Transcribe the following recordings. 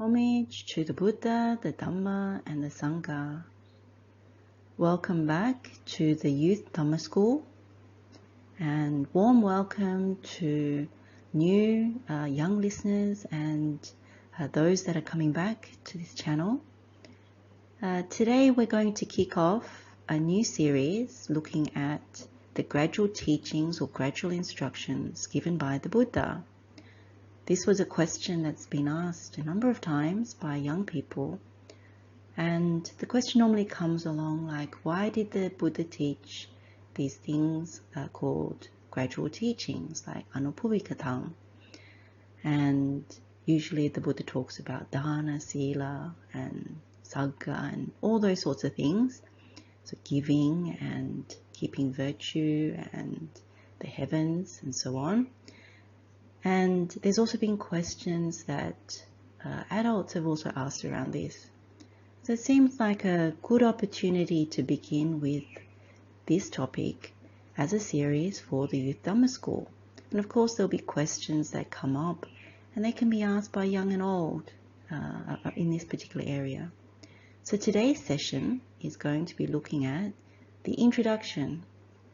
Homage to the Buddha, the Dhamma, and the Sangha. Welcome back to the Youth Dhamma School, and warm welcome to new young listeners and those that are coming back to this channel. Today we're going to kick off a new series looking at the gradual teachings or gradual instructions given by the Buddha. This was a question that's been asked a number of times by young people, and the question normally comes along like, why did the Buddha teach these things called gradual teachings like anupubbiṁ? And usually the Buddha talks about dāna, sīla, and sagga, and all those sorts of things. So giving and keeping virtue and the heavens and so on. And there's also been questions that adults have also asked around this. So it seems like a good opportunity to begin with this topic as a series for the Youth Dhamma School. And of course there'll be questions that come up and they can be asked by young and old in this particular area. So today's session is going to be looking at the introduction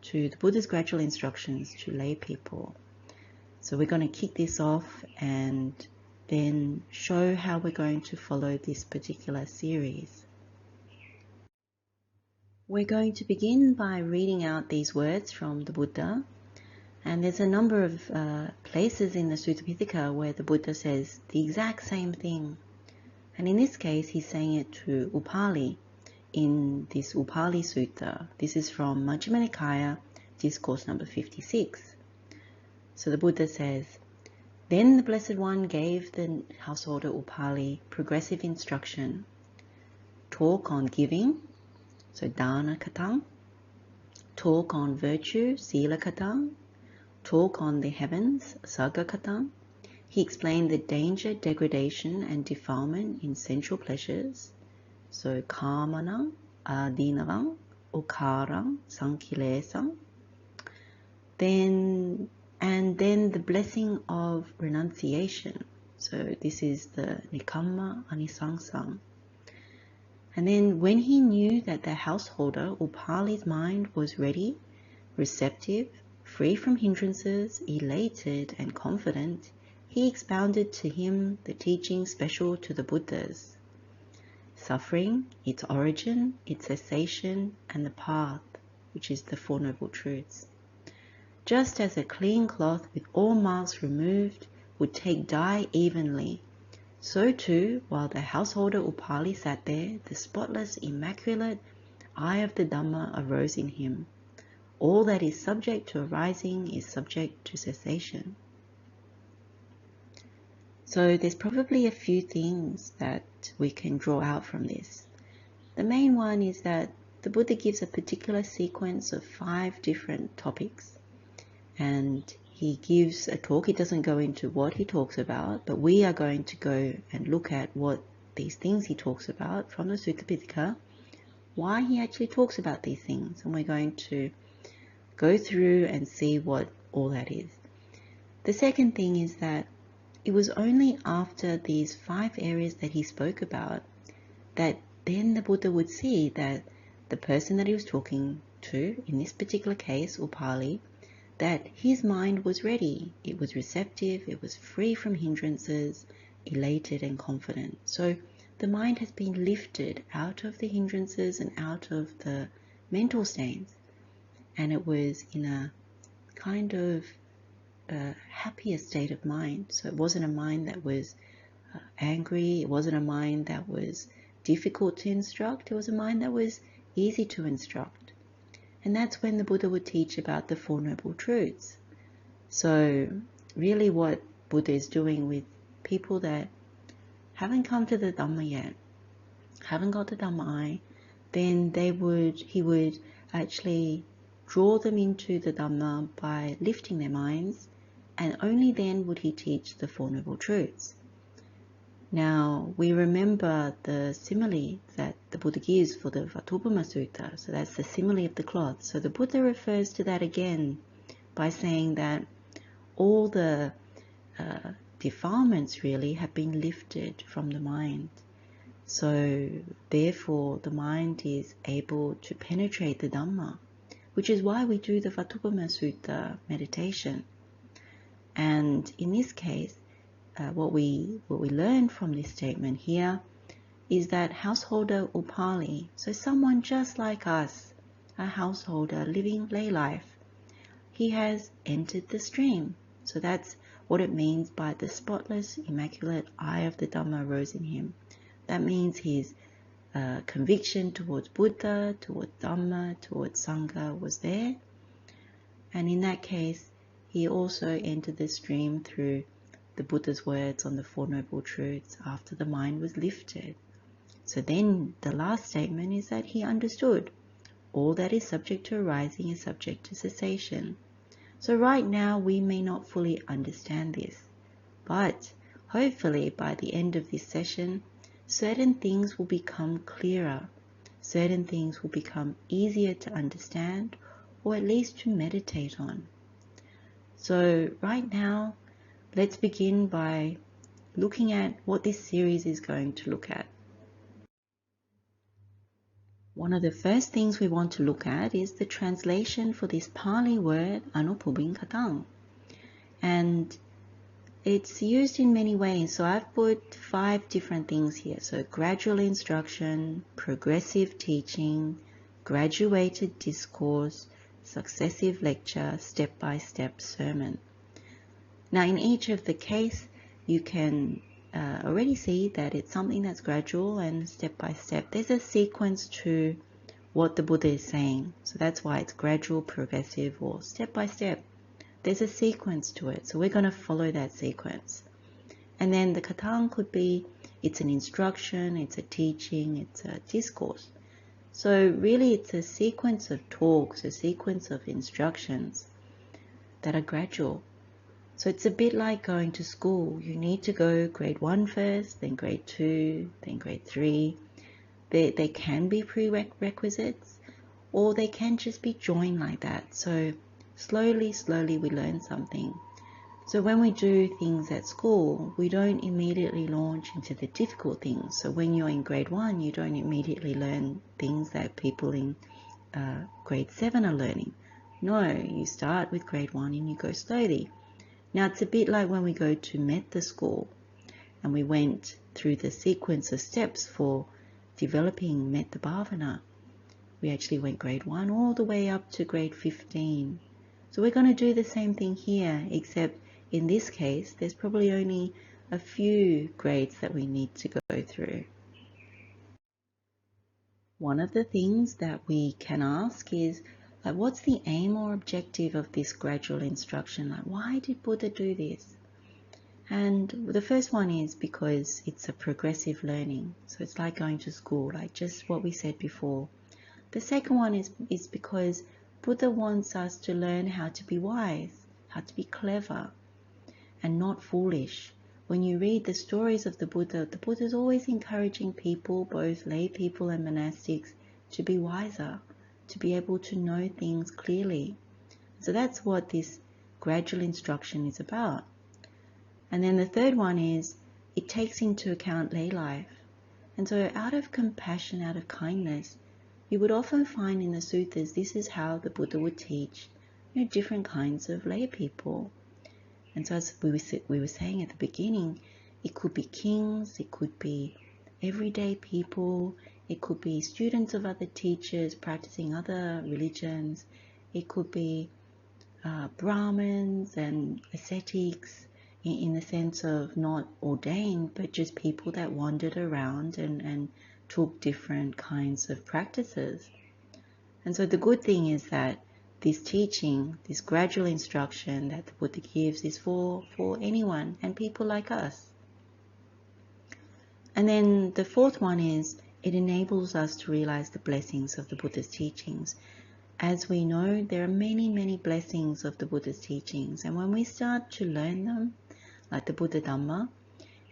to the Buddha's gradual instructions to lay people. So we're going to kick this off and then show how we're going to follow this particular series. We're going to begin by reading out these words from the Buddha. And there's a number of places in the Sutta Pitaka where the Buddha says the exact same thing. And in this case, he's saying it to Upali in this Upali Sutta. This is from Majjhima Nikāya, discourse number 56. So the Buddha says, then the Blessed One gave the householder Upali progressive instruction. Talk on giving, so dānakathaṁ. Talk on virtue, sīlakathaṁ. Talk on the heavens, saggakathaṁ. He explained the danger, degradation, and defilement in sensual pleasures. So kāmānaṁ, ādīnavaṁ, okāraṁ, saṅkilesaṁ. And then the blessing of renunciation. So this is the nikamma anisangsam. And then when he knew that the householder, Upali's mind was ready, receptive, free from hindrances, elated and confident, he expounded to him the teaching special to the Buddhas. Suffering, its origin, its cessation, and the path, which is the Four Noble Truths. Just as a clean cloth with all marks removed would take dye evenly, so too, while the householder Upali sat there, the spotless, immaculate eye of the Dhamma arose in him. All that is subject to arising is subject to cessation. So there's probably a few things that we can draw out from this. The main one is that the Buddha gives a particular sequence of 5 different topics. And he gives a talk. He doesn't go into what he talks about, but we are going to go and look at what these things he talks about from the Sutta Pitaka, why he actually talks about these things. And we're going to go through and see what all that is. The second thing is that it was only after these 5 areas that he spoke about that then the Buddha would see that the person that he was talking to, in this particular case, Upali, that his mind was ready, it was receptive, it was free from hindrances, elated and confident. So the mind has been lifted out of the hindrances and out of the mental stains, and it was in a kind of happier state of mind. So it wasn't a mind that was angry, it wasn't a mind that was difficult to instruct, it was a mind that was easy to instruct. And that's when the Buddha would teach about the Four Noble Truths. So really what Buddha is doing with people that haven't come to the Dhamma yet, haven't got the Dhamma eye, then he would actually draw them into the Dhamma by lifting their minds, and only then would he teach the Four Noble Truths. Now, we remember the simile that the Buddha gives for the Vatupama Sutta. So that's the simile of the cloth. So the Buddha refers to that again by saying that all the defilements really have been lifted from the mind. So therefore the mind is able to penetrate the Dhamma, which is why we do the Vatupama Sutta meditation. And in this case, what we learn from this statement here is that householder Upali, so someone just like us, a householder living lay life, he has entered the stream. So that's what it means by the spotless, immaculate eye of the Dhamma rose in him. That means his conviction towards Buddha, towards Dhamma, towards Sangha was there. And in that case, he also entered the stream through the Buddha's words on the Four Noble Truths after the mind was lifted. So then the last statement is that he understood all that is subject to arising is subject to cessation. So right now we may not fully understand this, but hopefully by the end of this session, certain things will become clearer, certain things will become easier to understand, or at least to meditate on. So right now, let's begin by looking at what this series is going to look at. One of the first things we want to look at is the translation for this Pali word anupubbiṁ kathaṁ. And it's used in many ways. So I've put 5 different things here. So gradual instruction, progressive teaching, graduated discourse, successive lecture, step-by-step sermon. Now in each of the case, you can already see that it's something that's gradual and step-by-step. There's a sequence to what the Buddha is saying. So that's why it's gradual, progressive, or step-by-step. There's a sequence to it. So we're going to follow that sequence. And then the kathaṁ could be, it's an instruction, it's a teaching, it's a discourse. So really it's a sequence of talks, a sequence of instructions that are gradual. So it's a bit like going to school. You need to go grade 1 first, then grade 2, then grade 3. They can be prerequisites, or they can just be joined like that. So slowly we learn something. So when we do things at school, we don't immediately launch into the difficult things. So when you're in grade 1, you don't immediately learn things that people in grade 7 are learning. No, you start with grade 1 and you go slowly. Now it's a bit like when we go to Metta school and we went through the sequence of steps for developing Metta Bhavana. We actually went grade 1 all the way up to grade 15. So we're going to do the same thing here, except in this case, there's probably only a few grades that we need to go through. One of the things that we can ask is, what's the aim or objective of this gradual instruction? Like, why did Buddha do this? And the first one is because it's a progressive learning. So it's like going to school, like just what we said before. The second one is because Buddha wants us to learn how to be wise, how to be clever, and not foolish. When you read the stories of the Buddha is always encouraging people, both lay people and monastics, to be wiser, to be able to know things clearly. So that's what this gradual instruction is about. And then the third one is, it takes into account lay life. And so out of compassion, out of kindness, you would often find in the suttas, this is how the Buddha would teach, different kinds of lay people. And so as we were saying at the beginning, it could be kings, it could be everyday people, it could be students of other teachers practicing other religions, it could be Brahmins and ascetics in the sense of not ordained, but just people that wandered around and took different kinds of practices. And so the good thing is that this teaching, this gradual instruction that the Buddha gives is for anyone and people like us. And then the fourth one is, it enables us to realize the blessings of the Buddha's teachings. As we know, there are many, many blessings of the Buddha's teachings. And when we start to learn them, like the Buddha Dhamma,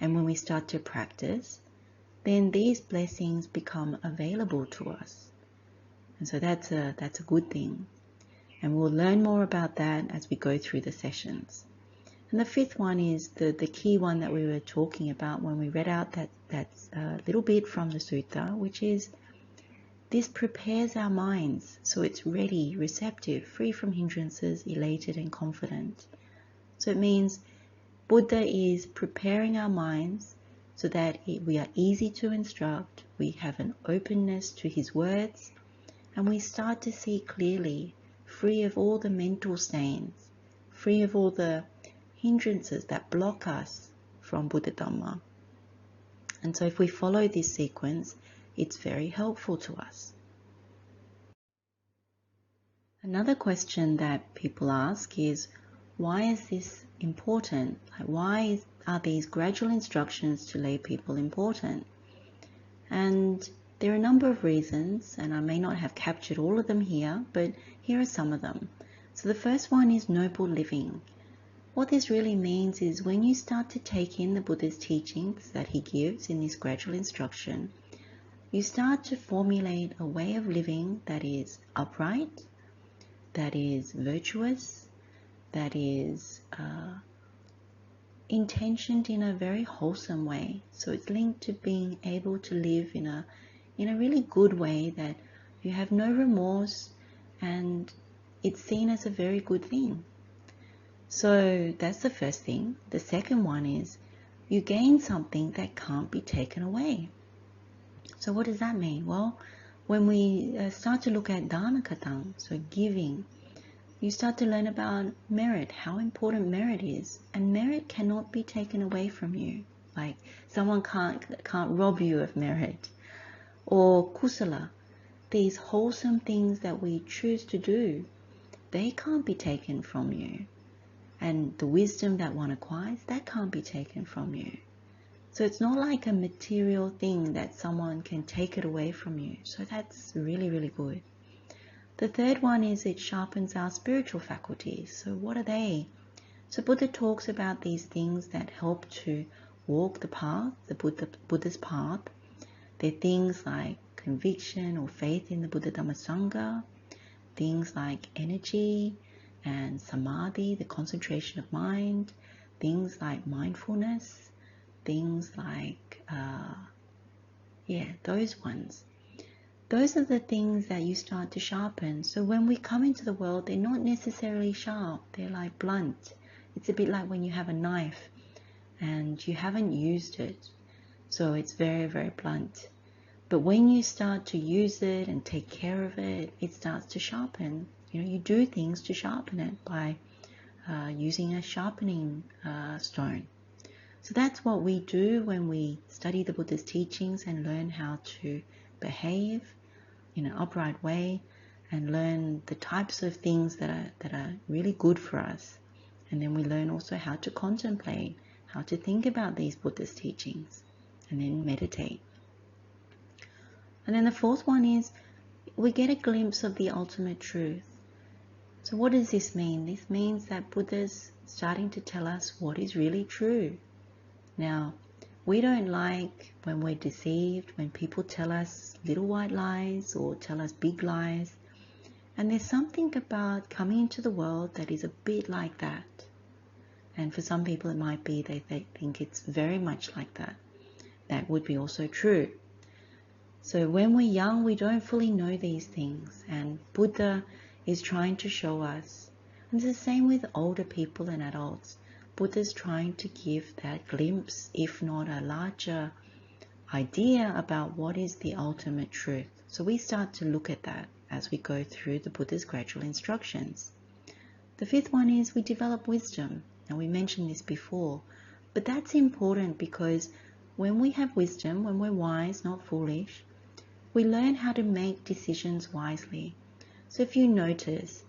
and when we start to practice, then these blessings become available to us. And so that's a good thing. And we'll learn more about that as we go through the sessions. And the fifth one is the key one that we were talking about when we read out that little bit from the Sutta, which is this prepares our minds so it's ready, receptive, free from hindrances, elated and confident. So it means Buddha is preparing our minds so that we are easy to instruct, we have an openness to his words, and we start to see clearly, free of all the mental stains, free of all the hindrances that block us from Buddha Dhamma. And so if we follow this sequence, it's very helpful to us. Another question that people ask is, why is this important? Like, why are these gradual instructions to lay people important? And there are a number of reasons, and I may not have captured all of them here, but here are some of them. So the first one is noble living. What this really means is when you start to take in the Buddha's teachings that he gives in this gradual instruction, you start to formulate a way of living that is upright, that is virtuous, that is intentioned in a very wholesome way. So it's linked to being able to live in a really good way, that you have no remorse and it's seen as a very good thing. So that's the first thing. The second one is you gain something that can't be taken away. So what does that mean? Well, when we start to look at dānakathaṁ, so giving, you start to learn about merit, how important merit is. And merit cannot be taken away from you. Like someone can't rob you of merit. Or kusala, these wholesome things that we choose to do, they can't be taken from you. And the wisdom that one acquires, that can't be taken from you. So it's not like a material thing that someone can take it away from you. So that's really, really good. The third one is it sharpens our spiritual faculties. So what are they? So Buddha talks about these things that help to walk the path, the Buddha's path. They're things like conviction or faith in the Buddha Dhamma Sangha, things like energy and samadhi, the concentration of mind, things like mindfulness, things like, those ones. Those are the things that you start to sharpen. So when we come into the world, they're not necessarily sharp, they're like blunt. It's a bit like when you have a knife and you haven't used it, so it's very, very blunt. But when you start to use it and take care of it, it starts to sharpen. You do things to sharpen it by using a sharpening stone. So that's what we do when we study the Buddha's teachings and learn how to behave in an upright way and learn the types of things that are really good for us. And then we learn also how to contemplate, how to think about these Buddhist teachings, and then meditate. And then the fourth one is we get a glimpse of the ultimate truth. So what does this mean? This means that Buddha's starting to tell us what is really true. Now, we don't like when we're deceived, when people tell us little white lies or tell us big lies. And there's something about coming into the world that is a bit like that. And for some people it might be they think it's very much like that. That would be also true. So when we're young, we don't fully know these things, and Buddha is trying to show us. And it's the same with older people and adults. Buddha's trying to give that glimpse, if not a larger idea about what is the ultimate truth. So we start to look at that as we go through the Buddha's gradual instructions. The fifth one is we develop wisdom. Now we mentioned this before, but that's important because when we have wisdom, when we're wise, not foolish, we learn how to make decisions wisely. So if you notice,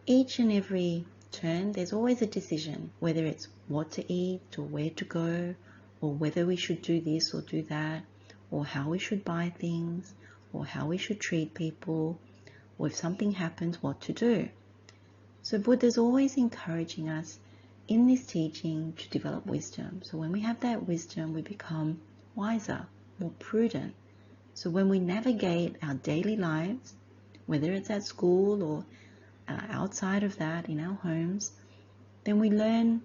each and every turn, there's always a decision, whether it's what to eat or where to go, or whether we should do this or do that, or how we should buy things, or how we should treat people, or if something happens, what to do. So Buddha's always encouraging us in this teaching to develop wisdom. So when we have that wisdom, we become wiser, more prudent. So when we navigate our daily lives, whether it's at school or outside of that in our homes, then we learn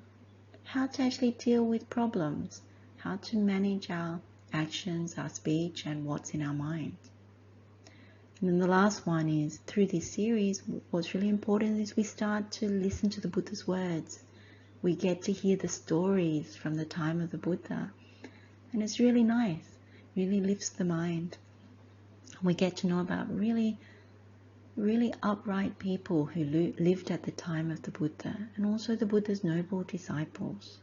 how to actually deal with problems, how to manage our actions, our speech, and what's in our mind. And then the last one is, through this series, what's really important is we start to listen to the Buddha's words. We get to hear the stories from the time of the Buddha. And it's really nice, really lifts the mind. We get to know about really upright people who lived at the time of the Buddha, and also the Buddha's noble disciples.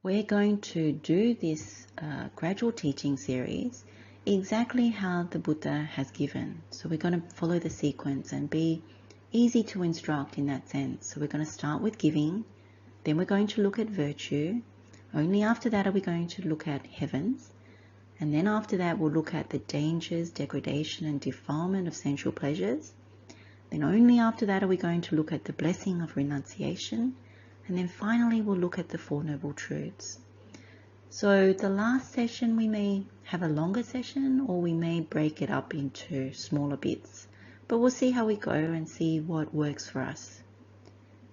We're going to do this gradual teaching series exactly how the Buddha has given. So we're going to follow the sequence and be easy to instruct in that sense. So we're going to start with giving, then we're going to look at virtue. Only after that are we going to look at heavens. And then after that, we'll look at the dangers, degradation, and defilement of sensual pleasures. Then only after that are we going to look at the blessing of renunciation. And then finally, we'll look at the Four Noble Truths. So the last session, we may have a longer session, or we may break it up into smaller bits. But we'll see how we go and see what works for us.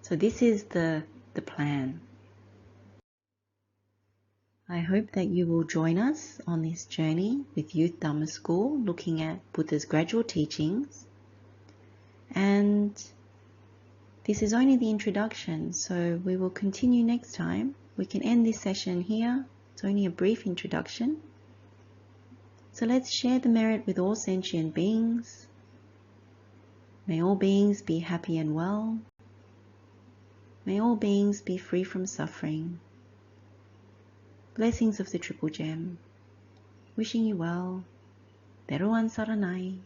So this is the plan. I hope that you will join us on this journey with Youth Dhamma School, looking at Buddha's gradual teachings. And this is only the introduction, so we will continue next time. We can end this session here. It's only a brief introduction. So let's share the merit with all sentient beings. May all beings be happy and well. May all beings be free from suffering. Blessings of the Triple Gem. Wishing you well. Teruan Saranai.